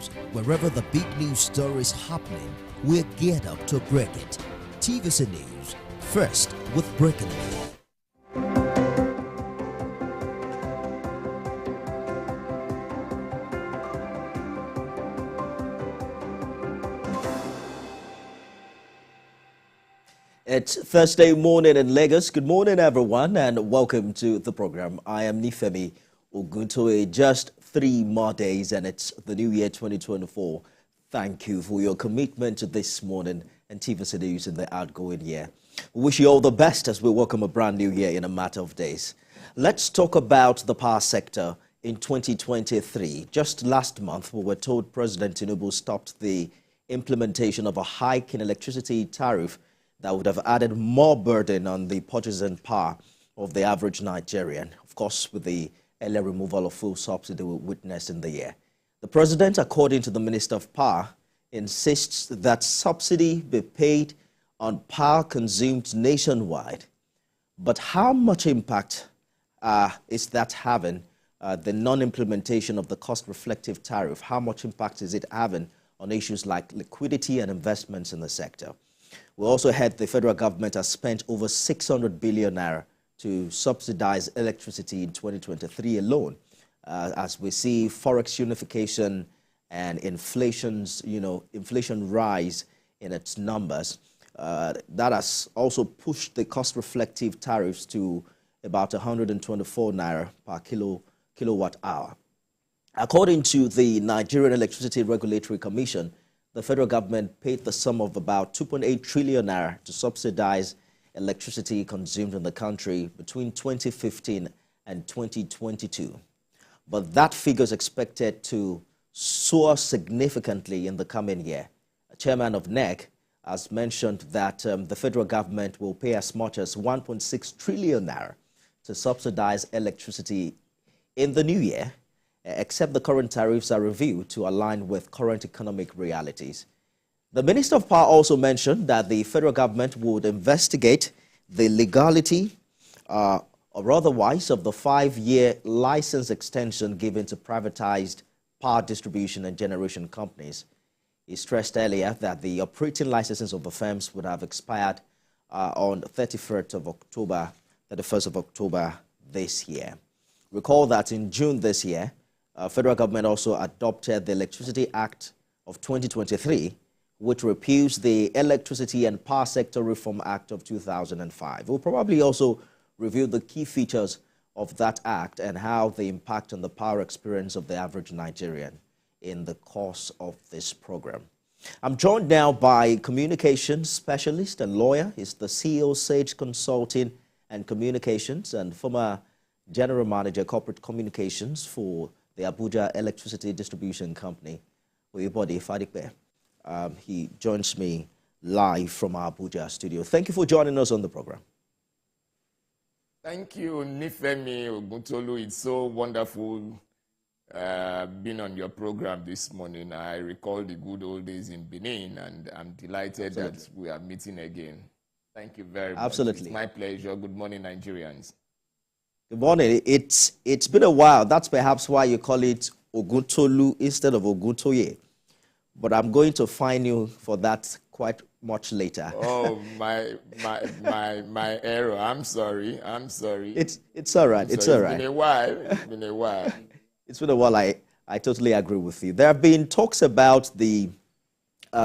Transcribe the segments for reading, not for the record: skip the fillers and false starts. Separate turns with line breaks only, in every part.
news. Wherever the big news story is happening, we're geared up to break it. TVC News, first with breaking news.
It's Thursday morning in Lagos. Good morning, everyone, and welcome to the program. I am Nifemi Oguntoye. Just 3 more days, and it's the new year 2024. Thank you for your commitment to this morning and TVC News in the outgoing year. We wish you all the best as we welcome a brand new year in a matter of days. Let's talk about the power sector in 2023. Just last month, we were told President Tinubu stopped the implementation of a hike in electricity tariff that would have added more burden on the purchasing power of the average Nigerian, of course, with the early removal of fuel subsidy we witnessed in the year. The president, according to the Minister of Power, insists that subsidy be paid on power consumed nationwide. But how much impact is that having, the non-implementation of the cost-reflective tariff? How much impact is it having on issues like liquidity and investments in the sector? We also heard the federal government has spent over 600 billion naira to subsidize electricity in 2023 alone, as we see forex unification and inflation rise in its numbers. That has also pushed the cost-reflective tariffs to about 124 naira per kilowatt hour. According to the Nigerian Electricity Regulatory Commission, the federal government paid the sum of about 2.8 trillion naira to subsidize electricity consumed in the country between 2015 and 2022. But that figure is expected to soar significantly in the coming year. Chairman of NEC has mentioned that the federal government will pay as much as 1.6 trillion naira to subsidize electricity in the new year, except the current tariffs are reviewed to align with current economic realities. The Minister of Power also mentioned that the federal government would investigate the legality or otherwise of the 5-year license extension given to privatized power distribution and generation companies. He stressed earlier that the operating licenses of the firms would have expired on 31st of October this year. Recall that in June this year, federal government also adopted the Electricity Act of 2023, which repeals the Electricity and Power Sector Reform Act of 2005. We'll probably also review the key features of that act and how they impact on the power experience of the average Nigerian in the course of this program. I'm joined now by communications specialist and lawyer. He's the CEO, Sage Consulting and Communications, and former General Manager, Corporate Communications for the Abuja Electricity Distribution Company, Oyebode Fadigbe. He joins me live from our Abuja studio. Thank you for joining us on the program.
Thank you, Nifemi Oguntolu. It's so wonderful being on your program this morning. I recall the good old days in Benin, and I'm delighted that we are meeting again. Thank you very much.
Absolutely.
It's my pleasure. Good morning, Nigerians.
Good morning. It's been a while. That's perhaps why you call it Oguntolu instead of Oguntoye. But I'm going to fine you for that quite much later.
Oh, my error. I'm sorry.
It's all right. It's all right.
It's been a while.
It's been a while. I totally agree with you. There have been talks about the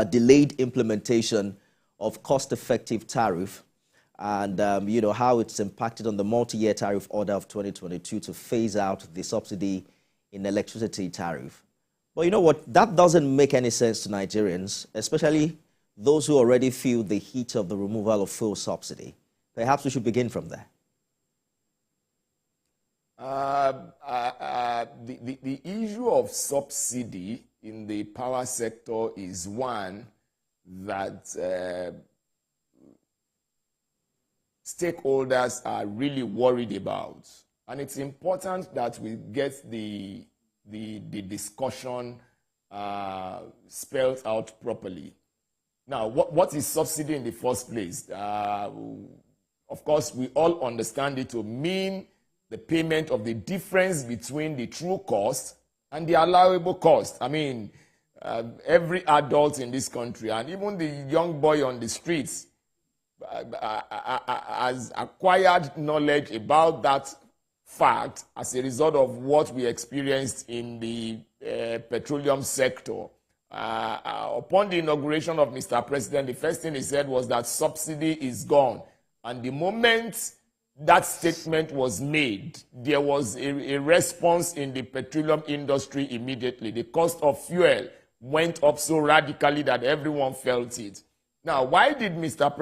delayed implementation of cost-effective tariff and how it's impacted on the multi-year tariff order of 2022 to phase out the subsidy in electricity tariff. But you know what? That doesn't make any sense to Nigerians, especially those who already feel the heat of the removal of fuel subsidy. Perhaps we should begin from there.
The issue of subsidy in the power sector is one that stakeholders are really worried about. And it's important that we get the discussion spelled out properly. Now, what is subsidy in the first place? Of course, we all understand it to mean the payment of the difference between the true cost and the allowable cost. I mean, every adult in this country, and even the young boy on the streets, has acquired knowledge about that fact as a result of what we experienced in the petroleum sector. Upon the inauguration of Mr. President, the first thing he said was that subsidy is gone. And the moment that statement was made, there was a response in the petroleum industry immediately. The cost of fuel went up so radically that everyone felt it. Now, why did Mr. President